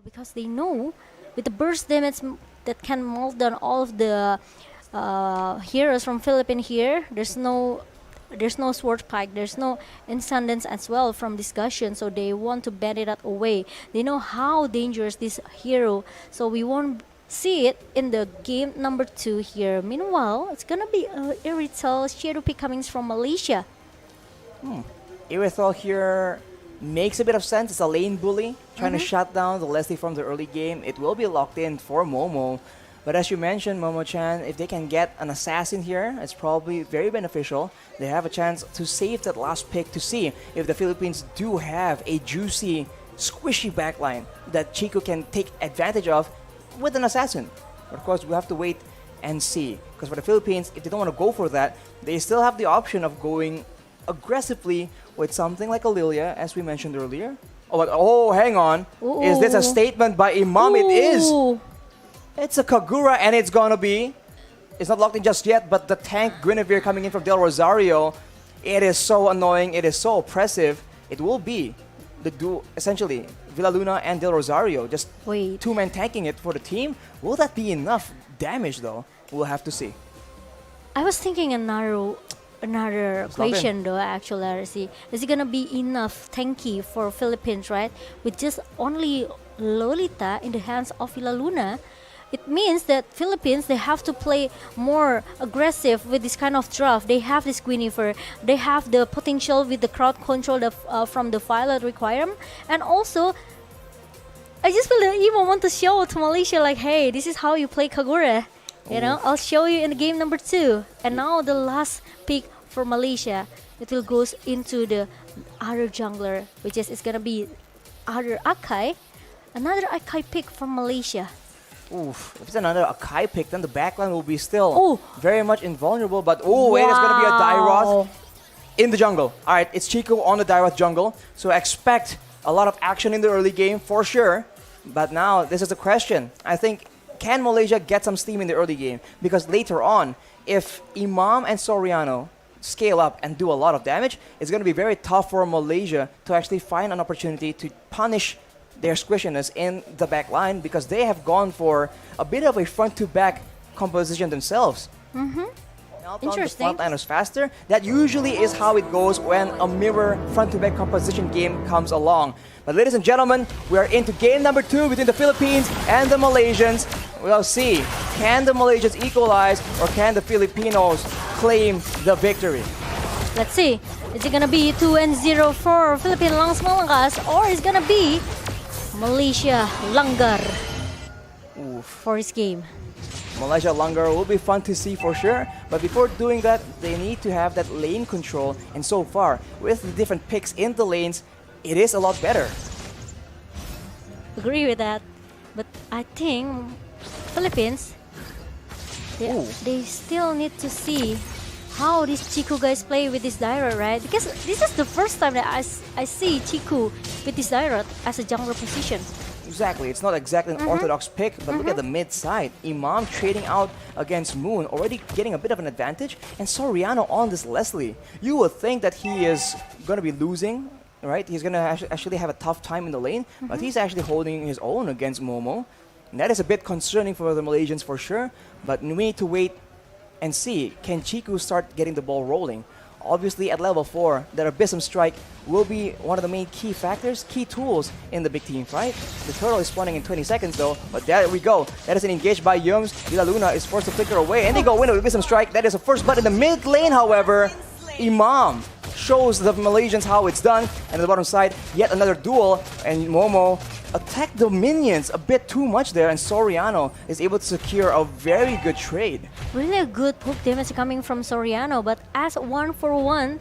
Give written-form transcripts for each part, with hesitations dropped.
because they know with the burst damage that can melt down all of the heroes from Philippines here. There's no sword pike, there's no incendies as well from discussion, so they want to ban it away. They know how dangerous this hero, so we won't see it in the game number 2 here. Meanwhile, it's gonna be Irithel shadow pick coming from Malaysia. Irithel here makes a bit of sense. It's a lane bully trying to shut down the Leslie from the early game. It will be locked in for Momo. But as you mentioned, Momo-chan, if they can get an assassin here, it's probably very beneficial. They have a chance to save that last pick to see if the Philippines do have a juicy, squishy backline that Chico can take advantage of with an assassin. But of course, we have to wait and see. Because for the Philippines, if they don't want to go for that, they still have the option of going aggressively with something like a Lilia, as we mentioned earlier. Oh, hang on. Ooh. Is this a statement by Imam? It is. It's a Kagura, and it's gonna be. It's not locked in just yet, but the tank Guinevere coming in from Del Rosario, it is so annoying. It is so oppressive. It will be the duo, essentially Villaluna and Del Rosario, just two-man tanking it for the team. Will that be enough damage, though? We'll have to see. I was thinking another question though, actually, RSG. Is it gonna be enough tanky for Philippines, right? With just only Lolita in the hands of Villaluna, it means that Philippines, they have to play more aggressive with this kind of draft. They have this Guinevere, they have the potential with the crowd control from the Violet requirement, and also I just feel that Imo want to show to Malaysia like, hey, this is how you play Kagura. You know, I'll show you in the game number 2. And now the last pick for Malaysia, it will goes into the other jungler, which is it's gonna be other Akai, another Akai pick from Malaysia. Oof, if it's another Akai pick, then the backline will be still very much invulnerable. But wait, it's gonna be a Dairoth in the jungle. All right, it's Chico on the Dairoth jungle, so expect a lot of action in the early game for sure. But now this is the question. I think, can Malaysia get some steam in the early game? Because later on, if Imam and Soriano scale up and do a lot of damage, it's going to be very tough for Malaysia to actually find an opportunity to punish their squishiness in the back line, because they have gone for a bit of a front-to-back composition themselves. Interesting. The frontliners faster. That usually is how it goes when a mirror front-to-back composition game comes along. But ladies and gentlemen, we are into game number 2 between the Philippines and the Malaysians. We'll see, can the Malaysians equalize or can the Filipinos claim the victory? Let's see, is it gonna be 2-0 for Philippine Langs Malakas, or is it gonna be Malaysia Langgar for this game? Malaysia Langgar will be fun to see for sure, but before doing that, they need to have that lane control, and so far, with the different picks in the lanes, it is a lot better. Agree with that, but I think Philippines, they still need to see how these Chiku guys play with this Dairoth, right? Because this is the first time that I see Chiku with this Dairoth as a jungler position. Exactly, it's not exactly an orthodox pick, but look at the mid side. Imam trading out against Moon, already getting a bit of an advantage, and Soriano on this Leslie. You would think that he is going to be losing, right? He's going to actually have a tough time in the lane, but he's actually holding his own against Momo. And that is a bit concerning for the Malaysians for sure, but we need to wait and see, can Chiku start getting the ball rolling? Obviously, at level 4, that Abyssum Strike will be one of the main key factors, key tools in the big team fight. The turtle is spawning in 20 seconds though, but there we go. That is an engage by Yums. Villaluna is forced to flicker away, and they go win with Abyssum Strike. That is a first blood in the mid lane, however. Imam shows the Malaysians how it's done, and on the bottom side, yet another duel, and Momo attacked the minions a bit too much there, and Soriano is able to secure a very good trade. Really a good poke damage coming from Soriano, but as 1-for-1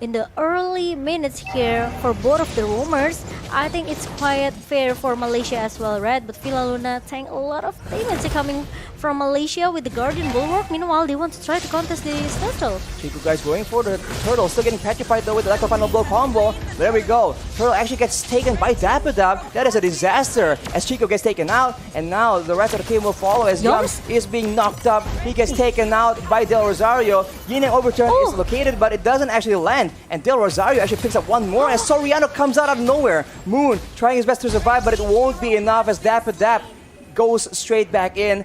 in the early minutes here for both of the roamers, I think it's quite fair for Malaysia as well, right? But Villaluna tank a lot of damage coming from Malaysia with the Guardian Bulwark. Meanwhile, they want to try to contest this turtle. Chiku guys going for the turtle, still getting petrified though with the Electro Final Blow combo. There we go. Turtle actually gets taken by Dapadab. That is a disaster as Chico gets taken out, and now the rest of the team will follow as Yums is being knocked up. He gets taken out by Del Rosario. Yin Overturn is located, but it doesn't actually land. hand. And Del Rosario actually picks up one more as Soriano comes out of nowhere. Moon trying his best to survive, but it won't be enough as Dap goes straight back in.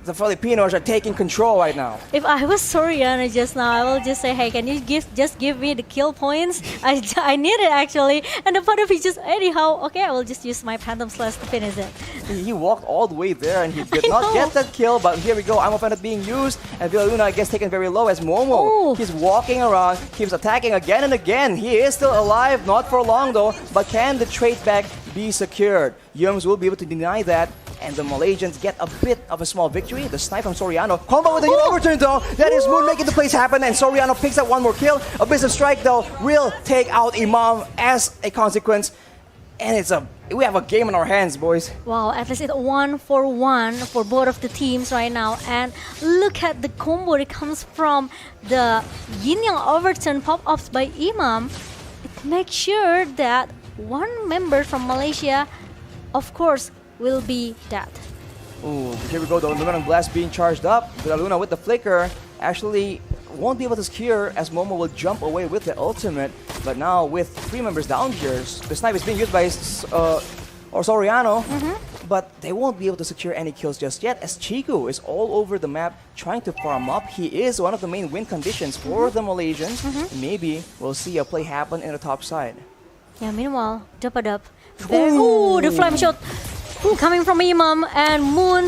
The Filipinos are taking control right now. If I was Soriano just now, I will just say, hey, can you just give me the kill points? I need it actually. And the part of it just, anyhow, okay, I will just use my Phantom Slash to finish it. He walked all the way there and he did not get that kill, but here we go. I'm offended being used and Villaluna gets taken very low as Momo. He's walking around, keeps attacking again and again. He is still alive, not for long though, but can the trade back be secured? Yums will be able to deny that. And the Malaysians get a bit of a small victory. The snipe from Soriano. Combo with the overturn though. That is Moon making the plays happen. And Soriano picks up one more kill. A Abyss of Strike though will take out Imam as a consequence. And we have a game in our hands, boys. Wow, at least it's 1-for-1 for both of the teams right now. And look at the combo that comes from the Yin Yang overturn pop-ups by Imam. It makes sure that one member from Malaysia, of course, will be that. Ooh, here we go. The Luminous Blast being charged up. Villaluna with the flicker actually won't be able to secure as Momo will jump away with the ultimate. But now with 3 members down here, the snipe is being used by Soriano. But they won't be able to secure any kills just yet as Chiku is all over the map trying to farm up. He is one of the main win conditions for the Malaysians. Maybe we'll see a play happen in the top side. Yeah, meanwhile, Dup. Ooh, the flame shot coming from Imam, and Moon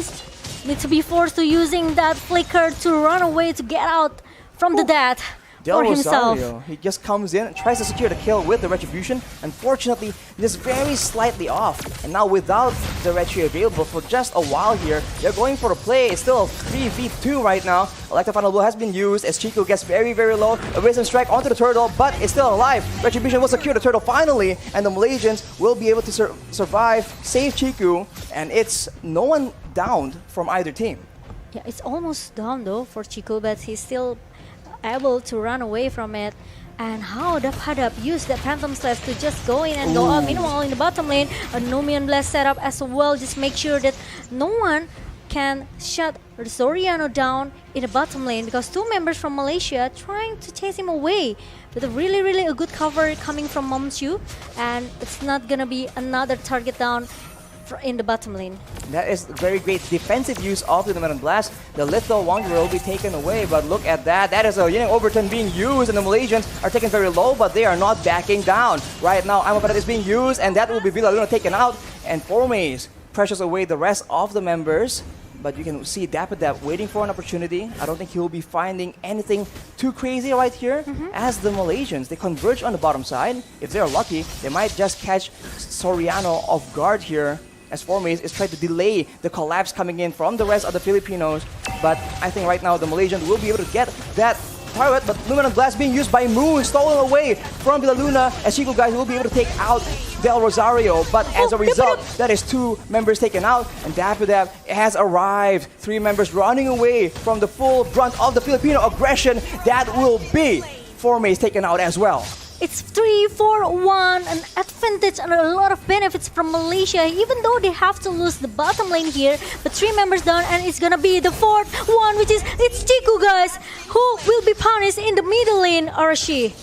needs to be forced to using that flicker to run away to get out from the death for himself. He just comes in and tries to secure the kill with the Retribution. Unfortunately, just very slightly off. And now without the Retri available for just a while here, they're going for the play. It's still a 3v2 right now. Electro Final Blow has been used as Chico gets very, very low. A Wisdom Strike onto the turtle, but it's still alive. Retribution will secure the turtle finally, and the Malaysians will be able to survive, save Chiku, and it's no one downed from either team. Yeah, it's almost down though for Chico, but he's still able to run away from it. And how Hadap used that Phantom Slash to just go in and go up. Meanwhile, in the bottom lane, a Nomian Blast setup as well. Just make sure that no one can shut Soriano down in the bottom lane because 2 members from Malaysia trying to chase him away with a really a good cover coming from Momchu, and it's not gonna be another target down in the bottom lane. That is very great defensive use of the Luminous Blast. The Little Wanderer will be taken away, but look at that. That is a Yin Overturn being used, and the Malaysians are taken very low, but they are not backing down. Right now, Amaparat is being used, and that will be Villaluna taken out, and Formaze pressures away the rest of the members. But you can see Dap waiting for an opportunity. I don't think he will be finding anything too crazy right here. As the Malaysians, they converge on the bottom side. If they're lucky, they might just catch Soriano off guard here, as Formaze is trying to delay the collapse coming in from the rest of the Filipinos. But I think right now the Malaysians will be able to get that turret, but Luminous Blast being used by Moon, stolen away from Villaluna, as Chico guys will be able to take out Del Rosario. But as a result, that is 2 members taken out, and Dapidap has arrived. 3 members running away from the full brunt of the Filipino aggression. That will be Formaze taken out as well. It's 3-4-1, an advantage and a lot of benefits from Malaysia, even though they have to lose the bottom lane here. But 3 members down, and it's gonna be the 4th one, which is it's Chiku guys, who will be punished in the middle lane, RSG.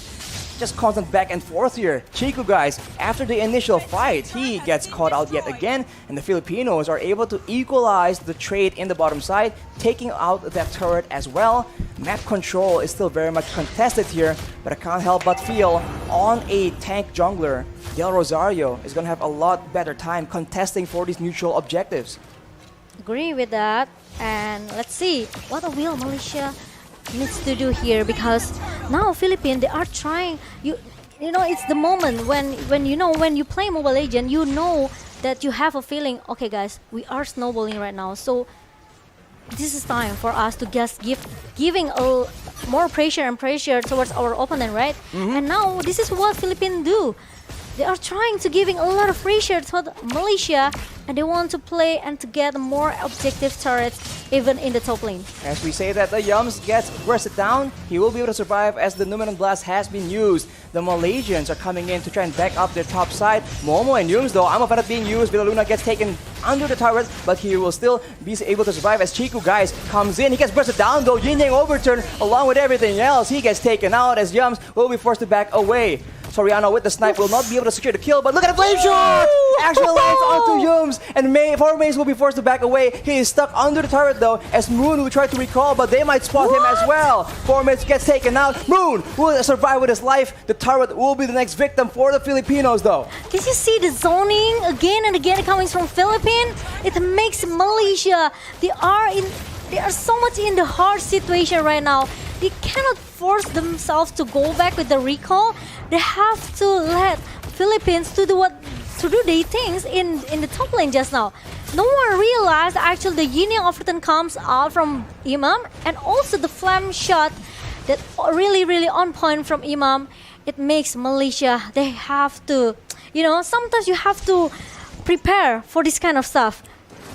Just constant back and forth here. Chico guys, after the initial fight, he gets caught out yet again, and the Filipinos are able to equalize the trade in the bottom side, taking out that turret as well. Map control is still very much contested here, but I can't help but feel on a tank jungler, Del Rosario is going to have a lot better time contesting for these neutral objectives. Agree with that, and let's see what will Malaysia needs to do here, because now Philippines, they are trying, you know, it's the moment when you play Mobile Legends, you know that you have a feeling, okay guys, we are snowballing right now, so this is time for us to just giving a more pressure towards our opponent, right? And now this is what Philippines do. They are trying to giving a lot of pressure to Malaysia, and they want to play and to get more objective turrets even in the top lane. As we say that the Yums gets bursted down, he will be able to survive as the Numenum Blast has been used. the Malaysians are coming in to try and back up their top side. Momo and Yums though, I'm afraid of being used. Villaluna gets taken under the turret, but he will still be able to survive as Chiku, guys, comes in. He gets bursted down though, Yin Yang overturned along with everything else. He gets taken out as Yums will be forced to back away. Soriano with the snipe will not be able to secure the kill, but look at the flame shot! Actually lands onto Yums, and Formaze will be forced to back away. He is stuck under the turret though, as Moon will try to recall, but they might spot him as well. Formaze gets taken out. Moon will survive with his life. The turret will be the next victim for the Filipinos though. Did you see the zoning again and again coming from Philippines? It makes Malaysia, they are so much in the hard situation right now. They cannot force themselves to go back with the recall. They have to let Philippines to do their things in the top lane just now. No one realized actually the Yin Yang overturn comes out from Imam, and also the flame shot that really on point from Imam. It makes Malaysia, they have to, sometimes you have to prepare for this kind of stuff,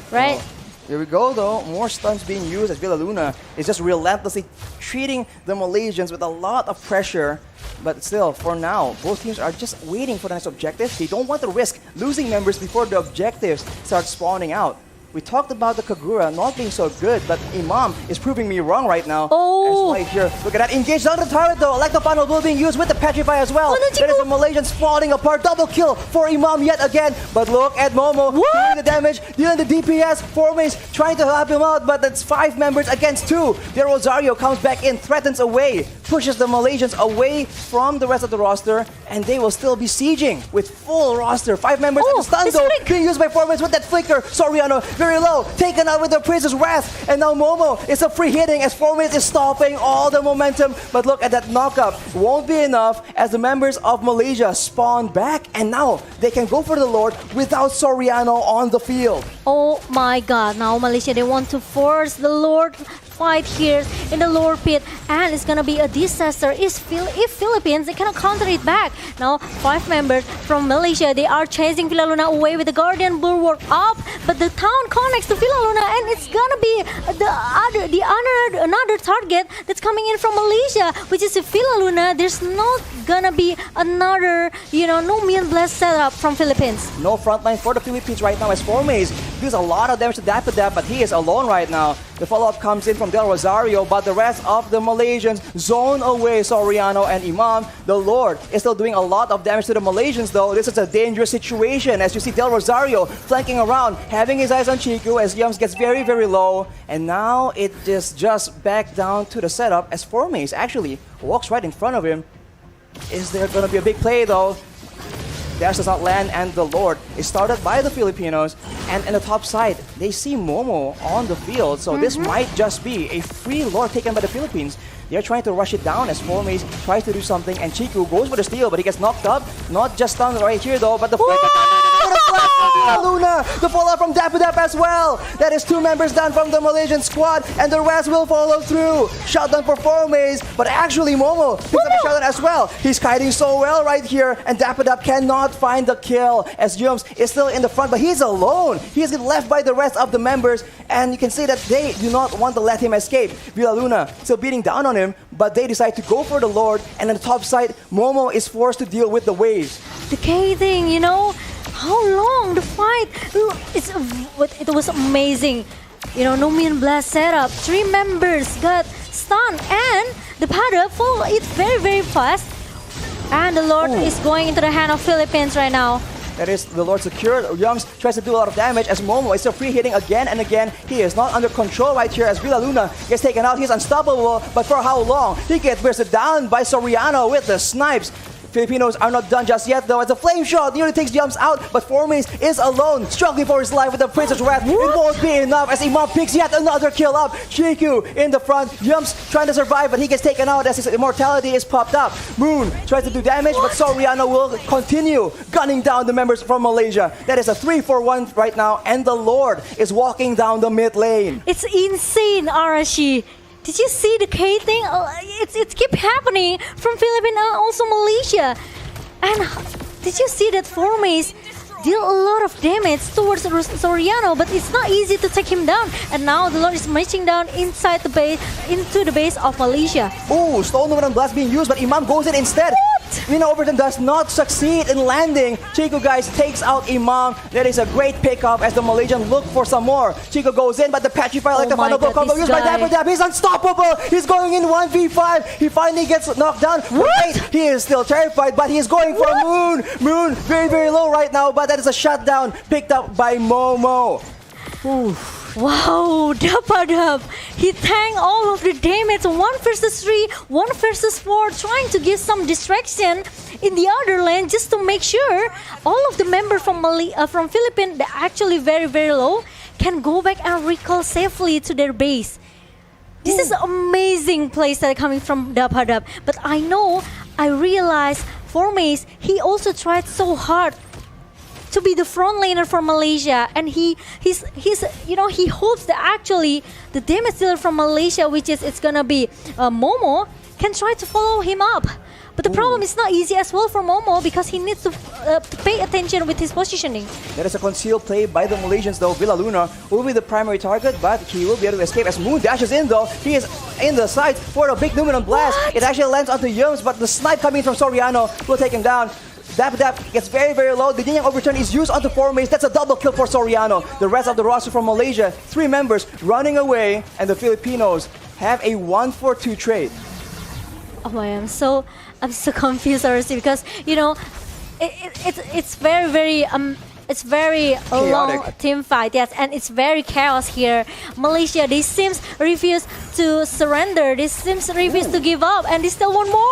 right? Oh. Here we go though, more stuns being used as Villaluna is just relentlessly treating the Malaysians with a lot of pressure. But still, for now, both teams are just waiting for the next objective. They don't want to risk losing members before the objectives start spawning out. We talked about the Kagura not being so good, but Imam is proving me wrong right now. Oh! As right here, look at that, engaged on the turret though. Electro will being used with the Petrify as well. Oh, no, that is the Malaysians falling apart. Double kill for Imam yet again. But look at Momo doing the damage, dealing the DPS. Formace trying to help him out, but that's 5 members against 2. The Rosario comes back in, threatens away, pushes the Malaysians away from the rest of the roster, and they will still be sieging with full roster. 5 members at the stun though, being used by Formace with that flicker. Soriano very low, taken out with the Prince's Wrath, and now Momo is a free hitting as Formace is stopping all the momentum. But look at that knockup, won't be enough as the members of Malaysia spawn back, and now they can go for the Lord without Soriano on the field. Oh my god, now Malaysia, they want to force the Lord fight here in the lower pit, and it's gonna be a disaster if Philippines, they cannot counter it back. Now 5 members from Malaysia, they are chasing Villaluna away with the Guardian Bulwark up, but the town connects to Villaluna, and it's gonna be another target that's coming in from Malaysia, which is Villaluna. There's not gonna be another, no Million Blast setup from Philippines. No frontline for the Philippines right now as Formace deals a lot of damage to Dapper, but he is alone right now. The follow-up comes in from Del Rosario, but the rest of the Malaysians zone away Soriano and Imam. The Lord is still doing a lot of damage to the Malaysians though. This is a dangerous situation as you see Del Rosario flanking around, having his eyes on Chiku as Yums gets very low. And now it is just back down to the setup as Formace actually walks right in front of him. Is there going to be a big play though? Dash does not land, and the Lord is started by the Filipinos. And in the top side, they see Momo on the field. So this might just be a free Lord taken by the Philippines. They're trying to rush it down as Formace tries to do something, and Chiku goes for the steal, but he gets knocked up. Not just stunned right here though, but the Luna, the fallout from Dapper as well. That is 2 members down from the Malaysian squad, and the rest will follow through. Shutdown for Formace, but actually Momo picks up a shutdown as well. He's kiting so well right here, and Dapper cannot find the kill as Yums is still in the front, but he's alone. He's left by the rest of the members, and you can see that they do not want to let him escape. Villaluna still beating down on him, but they decide to go for the Lord, and on the top side, Momo is forced to deal with the waves. The K thing, how long the fight? It was amazing. No Million Blast setup. 3 members got stunned, and the Pada follow it very fast. And the Lord is going into the hand of Philippines right now. That is the Lord secured. Yums tries to do a lot of damage as Momo is still free hitting again and again. He is not under control right here as Villaluna gets taken out. He's unstoppable, but for how long? He gets bursted down by Soriano with the snipes. Filipinos are not done just yet though as a flame shot nearly takes Yums out, but Formace is alone, struggling for his life with the Prince's Wrath. It won't be enough as Imam picks yet another kill up. Chiku in the front, Yums trying to survive, but he gets taken out as his immortality is popped up. Moon tries to do damage, but Soriano will continue gunning down the members from Malaysia. That is a 3-for-1 right now, and the Lord is walking down the mid lane. It's insane, Arashi. Did you see the K thing? It keep happening from Philippines and also Malaysia. And did you see that Formace deal a lot of damage towards Soriano, but it's not easy to take him down. And now the Lord is marching down inside the base, into the base of Malaysia. Ooh, Stone Movement Blast being used, but Imam goes in instead. MENA Overton does not succeed in landing. Chico, guys, takes out Imam. That is a great pickup as the Malaysian look for some more. Chico goes in, but the Petrifier, like the final blow combo used by Dapper. He's unstoppable. He's going in 1v5. He finally gets knocked down. Wait, he is still terrified, but he is going for Moon. Moon, very, very low right now, but that is a shutdown picked up by Momo. Oof. Wow, Dap. He tanked all of the damage. 1 versus 3, 1 versus 4, trying to give some distraction in the other lane just to make sure all of the members from Philippines that actually very, very low can go back and recall safely to their base. This is amazing plays that are coming from Dap. But I realized for Mace, he also tried so hard to be the front laner for Malaysia, and he hopes that actually the damage dealer from Malaysia, which is it's gonna be Momo, can try to follow him up. But the problem is not easy as well for Momo because he needs to pay attention with his positioning. That is a concealed play by the Malaysians though. Villa Luna will be the primary target, but he will be able to escape as Moon dashes in though. He is in the side for a big Numenon blast. It actually lands onto Yums, but the snipe coming from Soriano will take him down. Dap gets very, very low. The Yin Yang Overturn is used onto 4 Mace. That's a double kill for Soriano. The rest of the roster from Malaysia, 3 members running away, and the Filipinos have a 1-4-2 trade. Oh my, I'm so confused, RSG, because it's very long team fight, yes, and it's very chaos here. Malaysia, they seems refuse to surrender. They seems refuse to give up, and they still want more.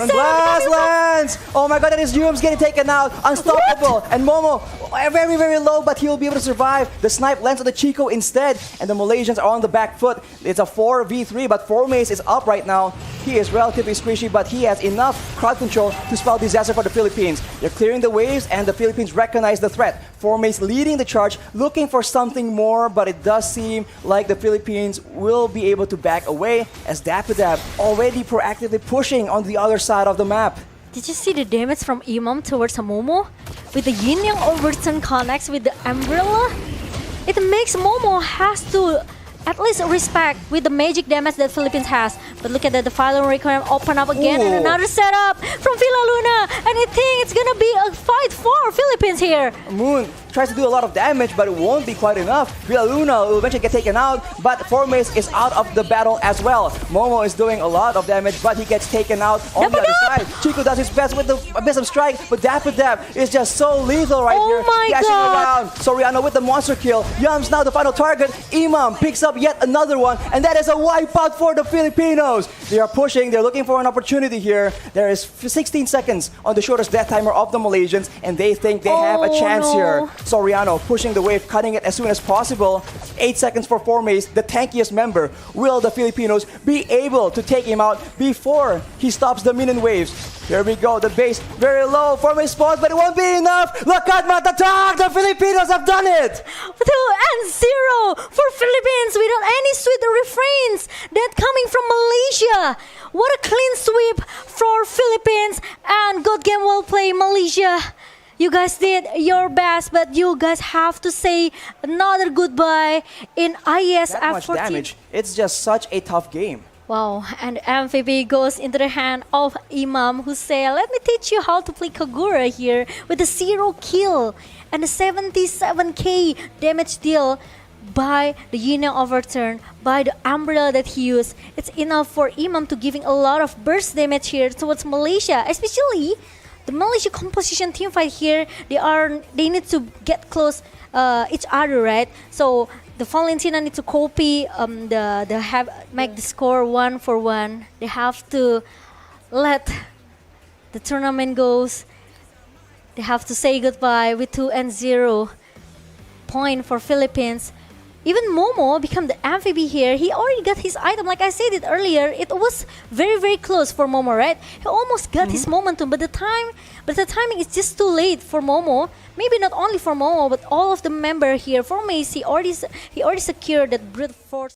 Blast lands! Oh my god, that is Yums getting taken out. Unstoppable. And Momo, very, very low, but he will be able to survive. The snipe lands on the Chico instead, and the Malaysians are on the back foot. It's a 4v3, but 4 Mace is up right now. He is relatively squishy, but he has enough crowd control to spell disaster for the Philippines. They're clearing the waves, and the Philippines recognize the threat. 4 Mace leading the charge, looking for something more, but it does seem like the Philippines will be able to back away as Dap already proactively pushing on the other side of the map. Did you see the damage from Imam towards Momo? With the Yin Yang Overturn connects with the Umbrella? It makes Momo has to at least respect with the magic damage that Philippines has. But look at that, the final requirement open up again and another setup from Villa Luna. And I think it's gonna be a fight for Philippines here. Moon tries to do a lot of damage, but it won't be quite enough. Villa Luna will eventually get taken out, but 4 Mace is out of the battle as well. Momo is doing a lot of damage, but he gets taken out on the other side. Chico does his best with the Abyssum Strike, but Dap is just so lethal right here. Dashing around. Soriano with the monster kill. Yums now the final target. Imam picks up yet another one, and that is a wipeout for the Filipinos. They are pushing, they're looking for an opportunity here. There is 16 seconds on the shortest death timer of the Malaysians, and they think they have a chance here. Soriano pushing the wave, cutting it as soon as possible. 8 seconds for 4 Mace, the tankiest member. Will the Filipinos be able to take him out before he stops the minion waves? Here we go, the base very low. 4 Mace spawns, but it won't be enough. Look at Matatak, the Filipinos have done it. 2-0 for Philippines without any sweet refrains that coming from Malaysia. What a clean sweep for Philippines, and good game, well played, Malaysia. You guys did your best, but you guys have to say another goodbye in Iesf. That much damage. It's just such a tough game. Wow, and MVP goes into the hand of Imam, who said, let me teach you how to play Kagura here with a 0 kill and a 77k damage deal by the Yin Yang Overturn, by the Umbrella that he used. It's enough for Imam to giving a lot of burst damage here towards Malaysia, especially the Malaysia composition team fight here. They need to get close each other, right? So the Valentina need to copy make the score 1-1. They have to let the tournament goes. They have to say goodbye with 2-0 point for Philippines. Even Momo become the MVP here. He already got his item. Like I said it earlier, it was very, very close for Momo, right? He almost got his momentum, but the timing is just too late for Momo. Maybe not only for Momo, but all of the member here. For Mace, he already secured that brute force.